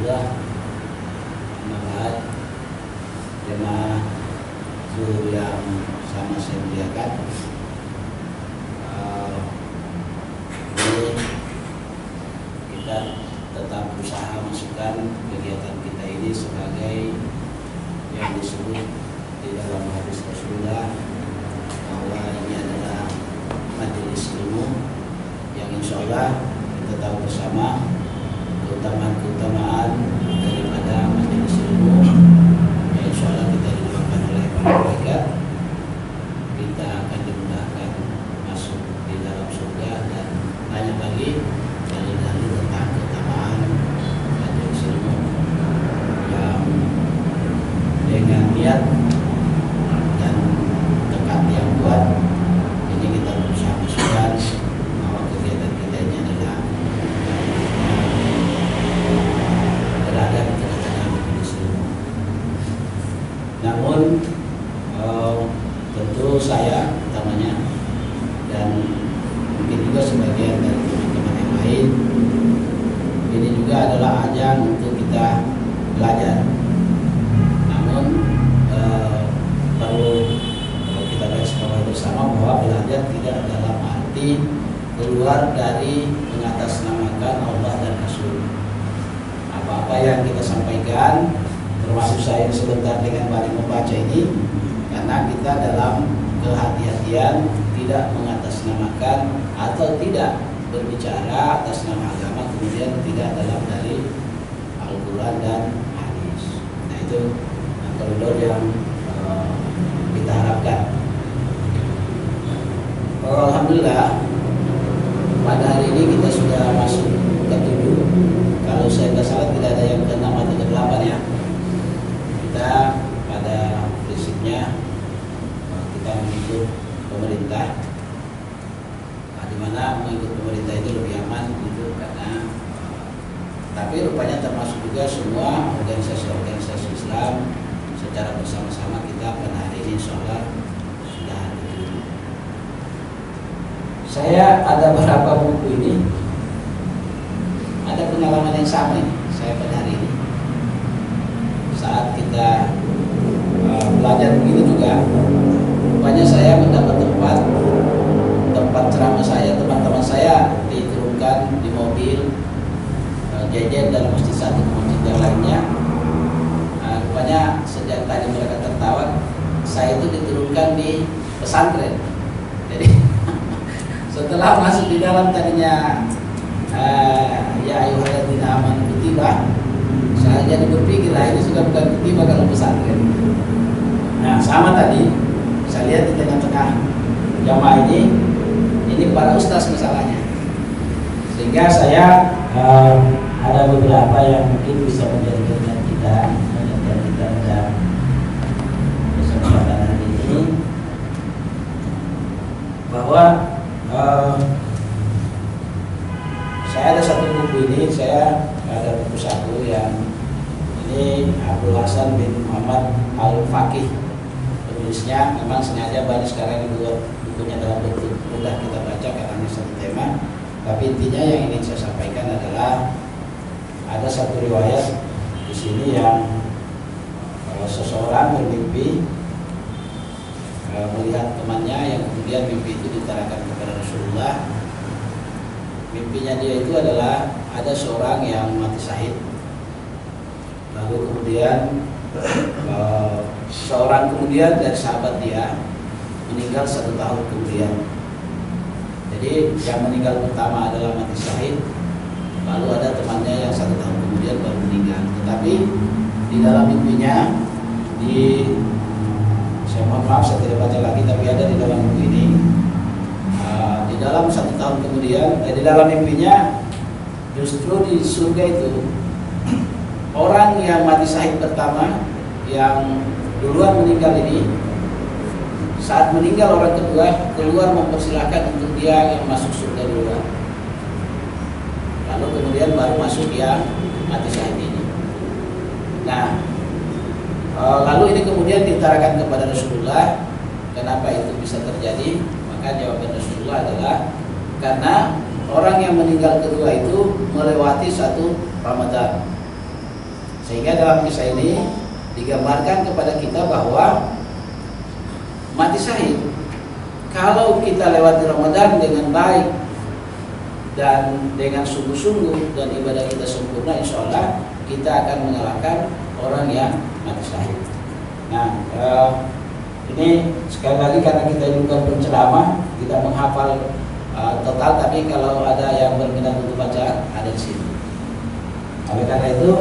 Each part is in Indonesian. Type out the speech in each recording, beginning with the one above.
Alhamdulillah, amanat jemaah zuhur yang sama saya muliakan. Ini kita tetap berusaha masukkan kegiatan kita ini sebagai yang disebut di dalam hadis Rasulullah bahwa ini adalah majelis ilmu yang insya Allah kita tahu bersama keutamaan daripada majelis ilmu yang insya Allah kita didoakan oleh para malaikat, kita akan dimudahkan masuk di dalam surga, dan banyak lagi dalil-dalil tentang keutamaan majelis ilmu yang dengan niat dan tekad yang kuat ini kita berusaha masukkan bahwa kegiatan kita ini adalah berada di tengah-tengah majelis ilmu. Namun tentu saya utamanya dan mungkin juga sebagian dari teman-teman yang lain, ini juga adalah ajang untuk kita belajar. Namun perlu kita garisbawahi bersama bahwa belajar tidak dalam arti keluar dari mengatasnamakan Allah dan Rasul. Apa-apa yang kita sampaikan, termasuk saya sebentar dengan balik membaca ini, karena kita dalam kehati-hatian tidak mengatasnamakan atau tidak berbicara atas nama agama kemudian tidak dalam dari Al-Quran dan hadis. Nah itu koridor yang kita harapkan. Alhamdulillah pada hari ini kita sudah masuk ke-7. Kalau saya tidak salah tidak ada yang ke-6 atau ke-8 ya. Kita pada prinsipnya kita mengikut pemerintah, di mana mengikut pemerintah itu lebih aman gitu, karena tapi rupanya termasuk juga semua organisasi-organisasi Islam secara bersama-sama kita pada hari ini insya Allah sudah diterima. Saya ada beberapa buku ini, ada pengalaman yang sama ini saya pada hari ini. Saat kita belajar begini juga, rupanya saya mendapat tempat ceramah saya, teman-teman saya diturunkan di mobil jajan dalam masjid satu ke masjid yang lainnya. Rupanya sejak tadi mereka tertawa, saya itu diturunkan di pesantren. Jadi setelah masuk di dalam tadinya ya ayyuhalladzina amanu kutiba, saya jadi berpikir ini sudah bukan kutiba kalau pesantren. Nah sama tadi saya lihat di tengah-tengah jamaah ini para ustaz masalahnya, sehingga saya ada beberapa yang mungkin bisa menjadi bagian kita pada kesempatan hari ini, bahwa saya ada satu buku ini, saya ada buku satu yang ini Abdul Hasan bin Muhammad Al-Faqih penulisnya. Memang sengaja baru sekarang dibuat bukunya dalam bentuk mudah kita baca karena satu tema, tapi intinya yang ingin saya sampaikan adalah ada satu riwayat di sini yang seseorang bermimpi melihat temannya yang kemudian mimpi itu ditarakan kepada Rasulullah. Mimpinya dia itu adalah ada seorang yang mati syahid, lalu kemudian seorang kemudian dari sahabat dia meninggal 1 tahun kemudian. Jadi yang meninggal pertama adalah mati syahid, lalu ada temannya yang 1 tahun kemudian baru meninggal. Tetapi di dalam mimpinya, saya mohon maaf saya tidak baca lagi, tapi ada di dalam buku ini, di dalam 1 tahun kemudian, di dalam mimpinya justru di surga itu orang yang mati syahid pertama yang duluan meninggal ini, saat meninggal orang kedua keluar mempersilahkan untuk dia yang masuk surga duluan, lalu kemudian baru masuk yang mati syahid ini. Nah lalu ini kemudian ditarakan kepada Rasulullah. Kenapa itu bisa terjadi? Maka jawaban Rasulullah adalah karena orang yang meninggal kedua itu melewati satu Ramadan. Sehingga dalam kisah ini digambarkan kepada kita bahwa mati syahid, kalau kita lewati Ramadan dengan baik dan dengan sungguh-sungguh dan ibadah kita sempurna, insya Allah kita akan mengalahkan orang yang mati syahid. Nah, ini sekali lagi karena kita juga penceramah, tidak menghafal total, tapi kalau ada yang berminat untuk baca, ada di sini. Oleh karena itu,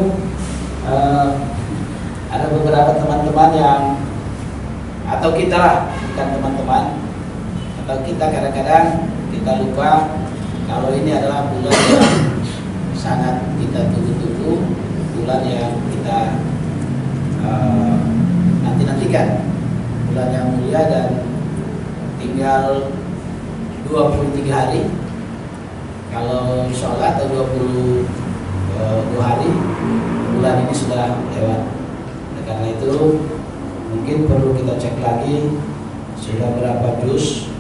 ada beberapa teman-teman yang, atau kita lah, bukan teman-teman, atau kita kadang-kadang kita lupa kalau ini adalah bulan yang sangat kita tunggu-tunggu, bulan yang kita nanti-nantikan, bulan yang mulia, dan tinggal 23 hari, kalau insya Allah, atau 22 hari bulan ini sudah lewat. Karena itu mungkin perlu kita cek lagi sudah berapa juz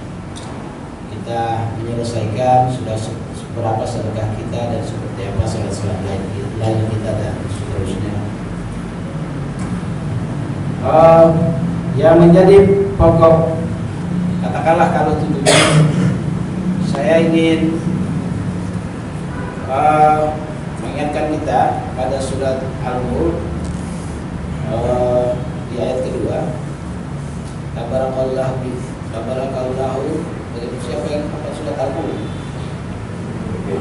kita menyelesaikan, sudah berapa sedekah kita, dan seperti apa salat-salat lain kita, dan seterusnya. Yang menjadi pokok, katakanlah kalau tujuan saya ingin mengingatkan kita pada surat Al-Mulk di ayat kedua. Tabarakallahu siapa yang apa surat Al-Mulk?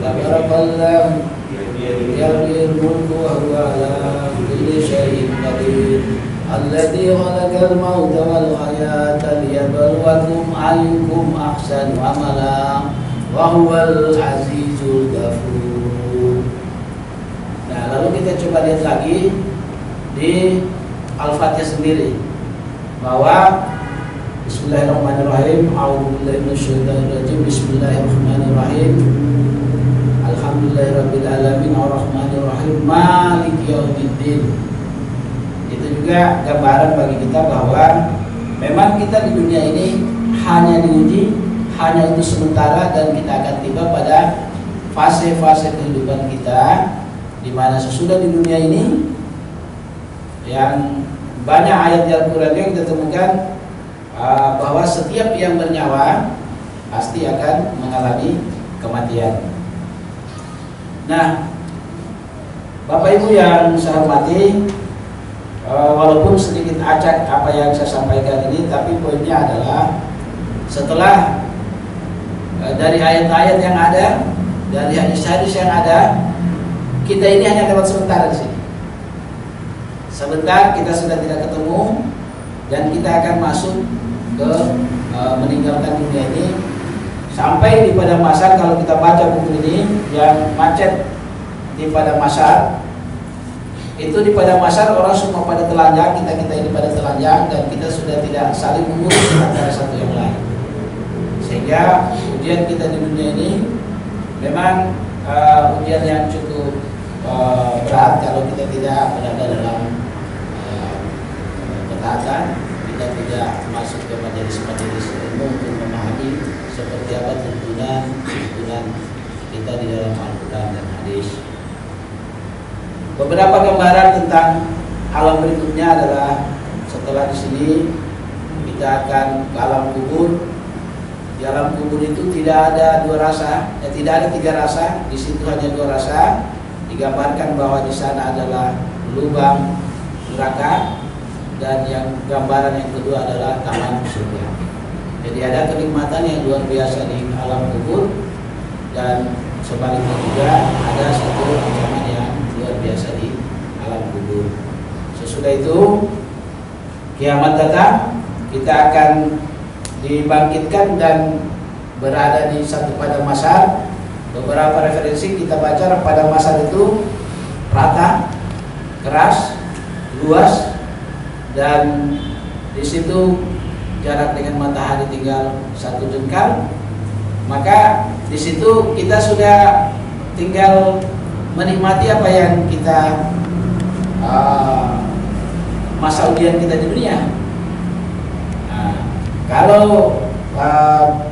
Tabarakallahu biyadihil mulku wa huwa ala kulli syai'in qadir. Alladzi khalaqal mauta wal hayata liyabluwakum ayyukum ahsanu amala wa huwal azizul ghafur. Nah, lalu kita coba lihat lagi di Al-Fatihah sendiri bahwa Bismillahirrahmanirrahim, a'udzubillahi minasyaitonir rajim, bismillahirrahmanirrahim, alhamdulillahirabbil alamin, arrahmanirrahim, maliki yaumiddin. Itu juga gambaran bagi kita bahwa memang kita di dunia ini hanya diuji, hanya untuk sementara, dan kita akan tiba pada fase-fase kehidupan kita di mana sesudah di dunia ini, yang banyak ayat di Al-Quran yang kita temukan bahwa setiap yang bernyawa pasti akan mengalami kematian. Nah, Bapak Ibu yang saya hormati, walaupun sedikit acak apa yang saya sampaikan ini, tapi poinnya adalah setelah dari ayat-ayat yang ada, dari hadis-hadis yang ada, kita ini hanya lewat sebentar di sini. Sebentar kita sudah tidak ketemu, dan kita akan masuk ke meninggalkan dunia ini sampai di padang mahsyar. Kalau kita baca buku ini yang macet di padang mahsyar, itu di padang mahsyar orang semua pada telanjang, kita ini pada telanjang, dan kita sudah tidak saling mengurus antara satu yang lain. Sehingga ujian kita di dunia ini memang ujian yang cukup berat kalau kita tidak berada dalam ketaatan, kita tidak masuk ke majelis-majelis ilmu untuk memahami seperti apa tuntunan kita di dalam Al-Quran dan hadis. Beberapa gambaran tentang alam berikutnya adalah setelah di sini kita akan ke alam kubur. Di alam kubur itu tidak ada dua rasa, tidak ada tiga rasa, di situ hanya dua rasa. Digambarkan bahwa di sana adalah lubang neraka, dan yang gambaran yang kedua adalah taman surga. Jadi ada kenikmatan yang luar biasa di alam kubur, dan sebaliknya juga ada satu ancaman yang luar biasa di alam kubur. Sesudah itu kiamat datang, kita akan dibangkitkan dan berada di satu padang mahsyar. Beberapa referensi kita baca, padang mahsyar itu rata, keras, luas, dan di situ jarak dengan matahari tinggal 1 jengkal. Maka di situ kita sudah tinggal menikmati apa yang kita masa ujian kita di dunia. Nah, kalau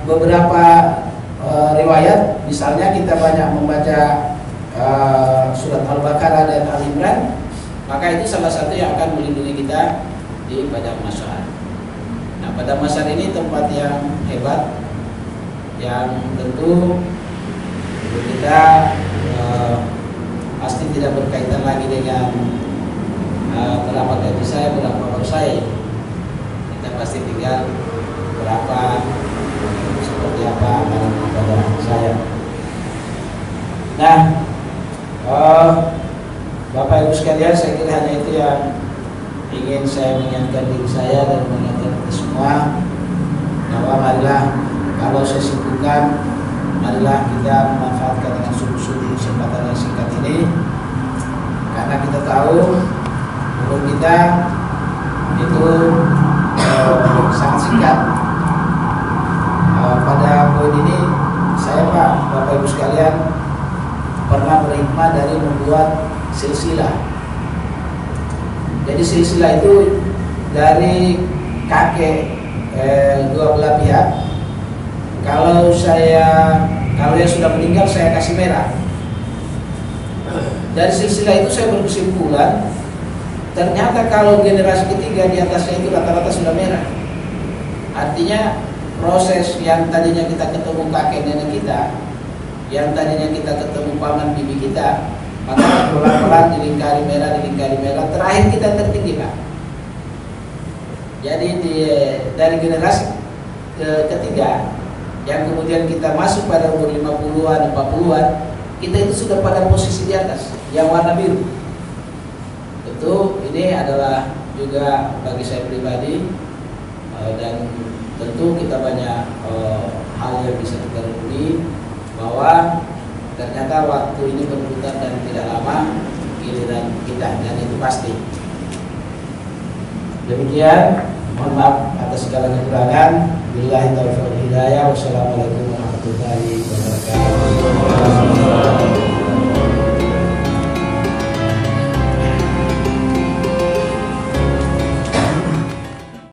beberapa riwayat, misalnya kita banyak membaca surat Al-Baqarah dan Al-Imran, Maka itu salah satu yang akan melindungi kita di Padang Masyar. Nah, Padang Masyar ini tempat yang hebat, yang tentu kita pasti tidak berkaitan lagi dengan berapa gaji saya, berapa umur saya. Kita pasti tinggal berapa, seperti apa amalan ibadah saya. Nah, Bapak Ibu sekalian, saya kira hanya itu yang ingin saya mengingatkan diri saya dan mengingatkan kita semua, bahwa marilah kalau saya simpulkan, marilah kita memanfaatkan dengan sungguh-sungguh kesempatan yang singkat ini, karena kita tahu umur kita itu sangat singkat. Pada poin ini saya Bapak Ibu sekalian pernah berhikmah dari membuat silsilah. Jadi silsilah itu dari kakek dua belah pihak. Kalau yang sudah meninggal saya kasih merah. Dari silsilah itu saya berkesimpulan, ternyata kalau generasi ketiga di atasnya itu rata-rata sudah merah. Artinya proses yang tadinya kita ketemu kakek nenek kita, yang tadinya kita ketemu paman bibi kita, maka pelan-pelan dilingkari merah, terakhir kita tertinggi, Pak. Jadi dari generasi ketiga yang kemudian kita masuk pada umur 50-an, 40-an, kita itu sudah pada posisi di atas yang warna biru. Tentu ini adalah juga bagi saya pribadi, dan tentu kita banyak hal yang bisa kita renungi, bahwa ternyata waktu ini berputar dan tidak lama giliran kita, dan itu pasti. Demikian, mohon maaf atas segala kekurangan. Billahi taufiq wal hidayah. Wassalamualaikum warahmatullahi wabarakatuh.